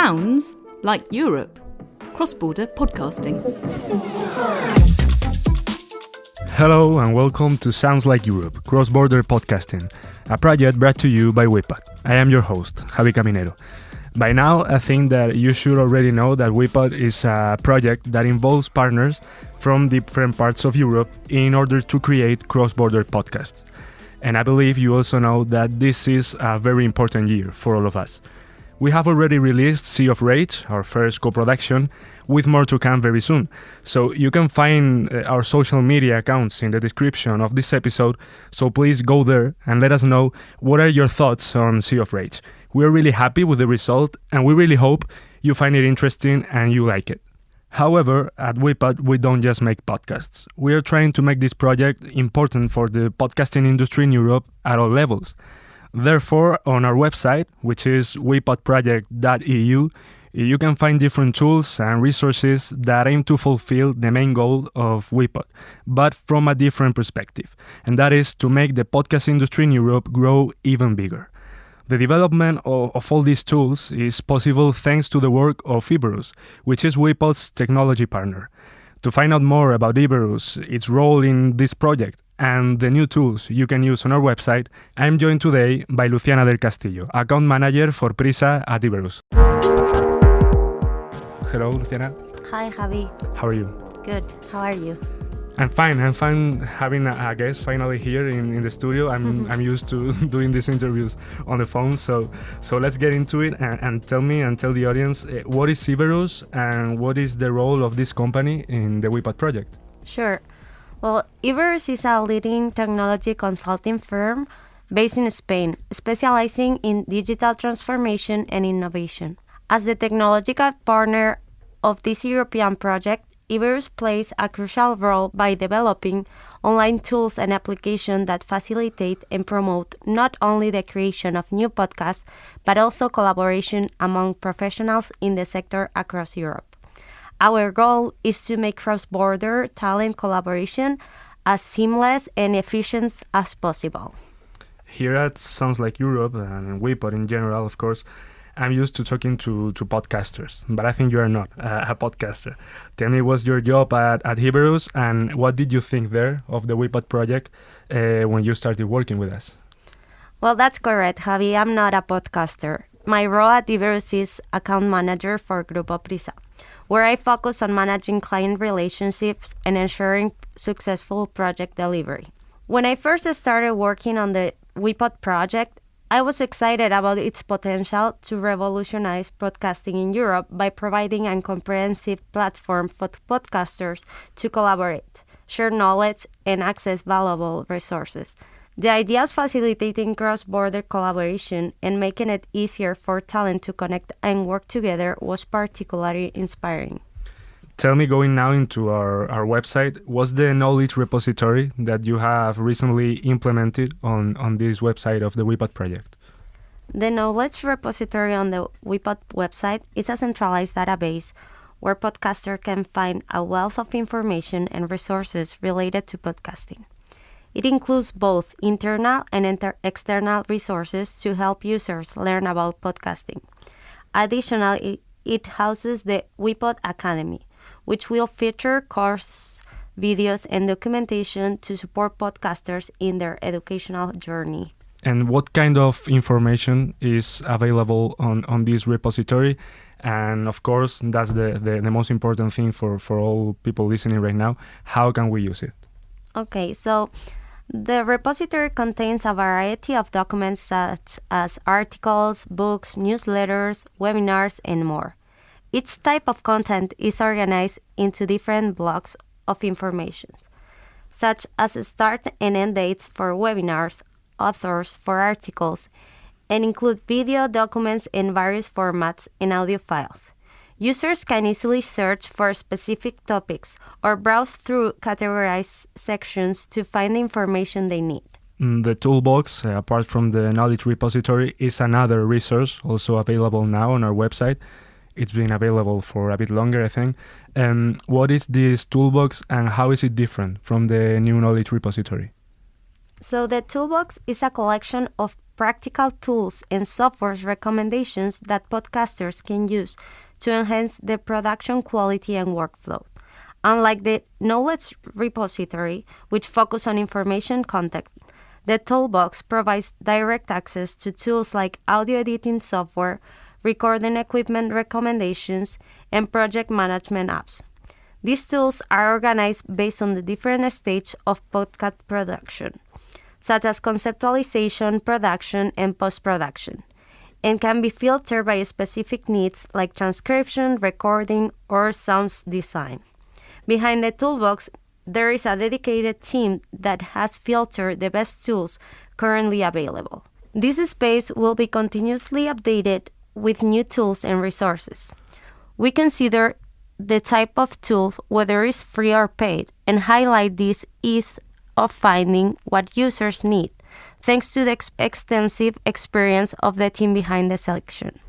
Sounds like Europe. Cross-border podcasting. Hello and welcome to Sounds Like Europe, Cross-Border Podcasting, a project brought to you by WIPOD. I am your host, Javi Caminero. By now, I think that you should already know that WIPOD is a project that involves partners from different parts of Europe in order to create cross-border podcasts. And I believe you also know that this is a very important year for all of us. We have already released Sea of Rage, our first co-production, with more to come very soon. So you can find our social media accounts in the description of this episode, so please go there and let us know what are your thoughts on Sea of Rage. We're really happy with the result and we really hope you find it interesting and you like it. However, at WIPOD, we don't just make podcasts. We are trying to make this project important for the podcasting industry in Europe at all levels. Therefore, on our website, which is wipodproject.eu, you can find different tools and resources that aim to fulfill the main goal of WIPOD, but from a different perspective, and that is to make the podcast industry in Europe grow even bigger. The development of all these tools is possible thanks to the work of Iberus, which is WIPOD's technology partner. To find out more about Iberus, its role in this project, and the new tools you can use on our website, I'm joined today by Luciana del Castillo, account manager for Prisa at Iberus. Hello, Luciana. Hi, Javi. How are you? Good. How are you? I'm fine having a guest finally here in the studio. I'm used to doing these interviews on the phone, so let's get into it and tell the audience what is Iberus and what is the role of this company in the WIPOD project. Sure. Well, Iberus is a leading technology consulting firm based in Spain, specializing in digital transformation and innovation. As the technological partner of this European project, Iberus plays a crucial role by developing online tools and applications that facilitate and promote not only the creation of new podcasts, but also collaboration among professionals in the sector across Europe. Our goal is to make cross-border talent collaboration as seamless and efficient as possible. Here at Sounds Like Europe, and WIPOD in general, of course, I'm used to talking to podcasters, but I think you are not a podcaster. Tell me, what's your job at Iberus, and what did you think there of the WIPOD project when you started working with us? Well, that's correct, Javi. I'm not a podcaster. My role at Iberus is account manager for Grupo Prisa, where I focus on managing client relationships and ensuring successful project delivery. When I first started working on the WIPOD project, I was excited about its potential to revolutionize podcasting in Europe by providing a comprehensive platform for podcasters to collaborate, share knowledge, and access valuable resources. The idea of facilitating cross-border collaboration and making it easier for talent to connect and work together was particularly inspiring. Tell me, going now into our website, what's the knowledge repository that you have recently implemented on this website of the WIPOD project? The knowledge repository on the WIPOD website is a centralized database where podcasters can find a wealth of information and resources related to podcasting. It includes both internal and external resources to help users learn about podcasting. Additionally, it houses the WIPOD Academy, which will feature course videos and documentation to support podcasters in their educational journey. And what kind of information is available on this repository? And of course, that's the most important thing for all people listening right now. How can we use it? Okay, so the repository contains a variety of documents such as articles, books, newsletters, webinars, and more. Each type of content is organized into different blocks of information, such as start and end dates for webinars, authors for articles, and include video documents in various formats and audio files. Users can easily search for specific topics or browse through categorized sections to find the information they need. The toolbox, apart from the knowledge repository, is another resource also available now on our website. It's been available for a bit longer, I think. What is this toolbox and how is it different from the new knowledge repository? So the toolbox is a collection of practical tools and software recommendations that podcasters can use to enhance the production quality and workflow. Unlike the knowledge repository, which focuses on information content, the toolbox provides direct access to tools like audio editing software, recording equipment recommendations, and project management apps. These tools are organized based on the different stages of podcast production, such as conceptualization, production, and post-production, and can be filtered by specific needs like transcription, recording, or sound design. Behind the toolbox, there is a dedicated team that has filtered the best tools currently available. This space will be continuously updated with new tools and resources. We consider the type of tool, whether it's free or paid, and highlight this ease of finding what users need, thanks to the extensive experience of the team behind the selection.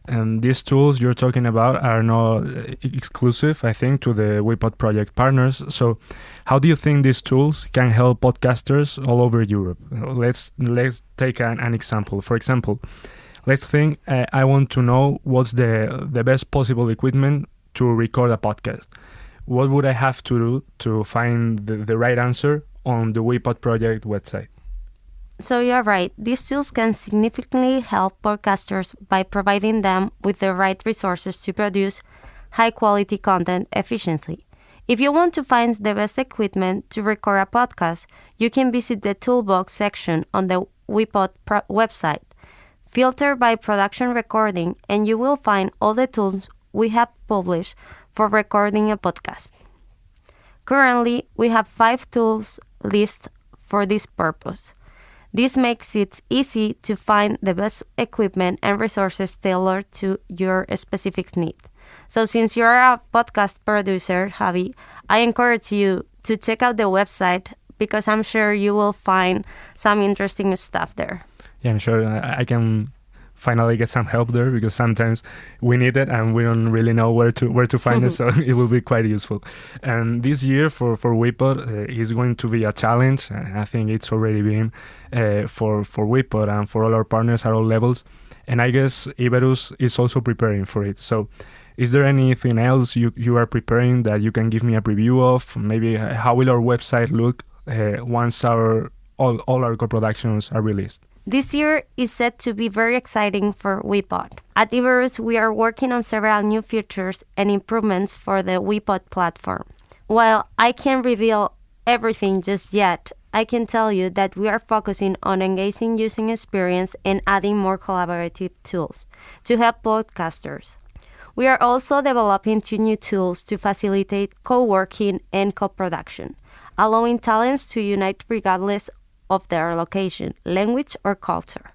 And these tools you're talking about are not exclusive, I think, to the WePod project partners. So how do you think these tools can help podcasters all over Europe? Let's take an example. For example, let's think I want to know what's the best possible equipment to record a podcast. What would I have to do to find the right answer on the WePod project website? So you're right. These tools can significantly help podcasters by providing them with the right resources to produce high-quality content efficiently. If you want to find the best equipment to record a podcast, you can visit the Toolbox section on the WePod website. Filter by production recording, and you will find all the tools we have published for recording a podcast. Currently, we have 5 tools listed for this purpose. This makes it easy to find the best equipment and resources tailored to your specific needs. So since you're a podcast producer, Javi, I encourage you to check out the website because I'm sure you will find some interesting stuff there. Yeah, I'm sure I can finally get some help there because sometimes we need it and we don't really know where to find it, so it will be quite useful. And this year for WePod is going to be a challenge. I think it's already been for WePod and for all our partners at all levels. And I guess Iberus is also preparing for it. So is there anything else you are preparing that you can give me a preview of? Maybe how will our website look once all our co-productions are released? This year is set to be very exciting for WePod. At Iberus, we are working on several new features and improvements for the WePod platform. While I can't reveal everything just yet, I can tell you that we are focusing on engaging using experience and adding more collaborative tools to help podcasters. We are also developing 2 new tools to facilitate co-working and co-production, allowing talents to unite regardless of their location, language, or culture.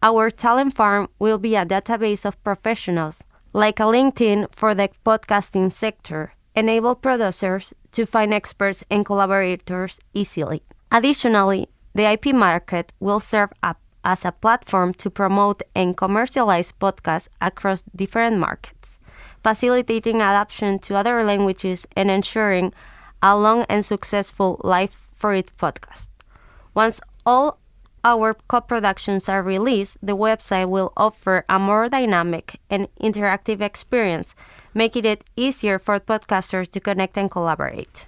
Our talent farm will be a database of professionals, like a LinkedIn for the podcasting sector, enable producers to find experts and collaborators easily. Additionally, the IP market will serve as a platform to promote and commercialize podcasts across different markets, facilitating adoption to other languages and ensuring a long and successful life for each podcast. Once all our co-productions are released, the website will offer a more dynamic and interactive experience, making it easier for podcasters to connect and collaborate.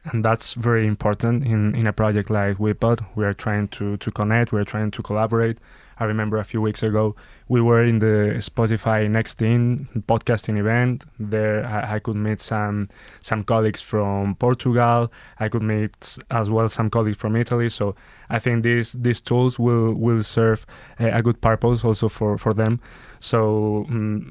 And that's very important in a project like WePod. We are trying to connect, we are trying to collaborate. I remember a few weeks ago, we were in the Spotify Next In podcasting event. There I could meet some colleagues from Portugal. I could meet as well some colleagues from Italy. So I think these tools will serve a good purpose also for them. So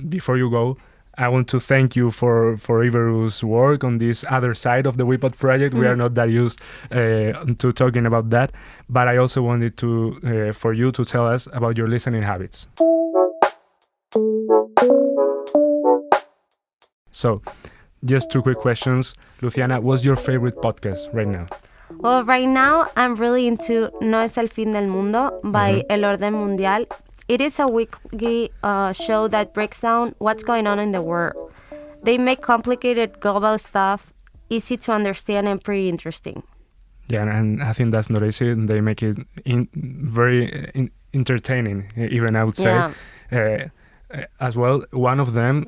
before you go, I want to thank you for Iberus' work on this other side of the WePod project. We are not that used to talking about that, but I also wanted to for you to tell us about your listening habits. So, just 2 quick questions. Luciana, what's your favorite podcast right now? Well, right now I'm really into No es el fin del mundo by El Orden Mundial. It is a weekly show that breaks down what's going on in the world. They make complicated global stuff easy to understand and pretty interesting. Yeah, and I think that's not easy. They make it very entertaining, even I would say. Yeah. As well, one of them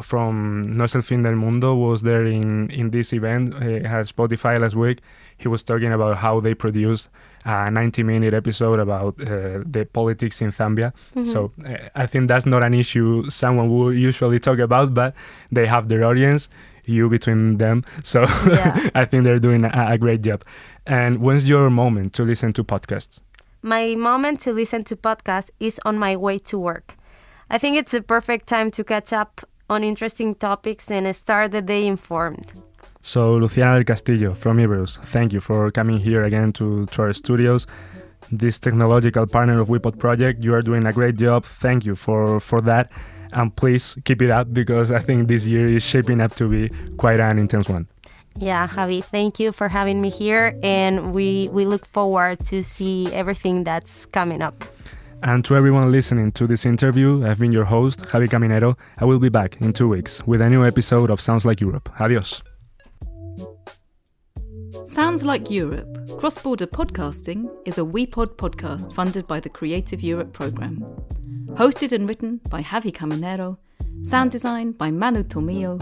from No es el fin del mundo was there in this event at Spotify last week. He was talking about how they produced a 90-minute episode about the politics in Zambia. Mm-hmm. So I think that's not an issue someone would usually talk about, but they have their audience, you between them. So Yeah. I think they're doing a great job. And when's your moment to listen to podcasts? My moment to listen to podcasts is on my way to work. I think it's a perfect time to catch up on interesting topics and start the day informed. So, Luciana del Castillo from Iberus, thank you for coming here again to our studios. This technological partner of WePod Project, you are doing a great job. Thank you for that. And please keep it up, because I think this year is shaping up to be quite an intense one. Yeah, Javi, thank you for having me here. And we look forward to see everything that's coming up. And to everyone listening to this interview, I've been your host, Javi Caminero. I will be back in 2 weeks with a new episode of Sounds Like Europe. Adios. Sounds Like Europe, Cross-Border Podcasting is a WePod podcast funded by the Creative Europe programme. Hosted and written by Javi Caminero, sound design by Manu Tomillo,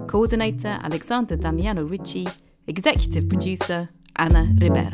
coordinator Alexander Damiano Ricci, executive producer Anna Ribera.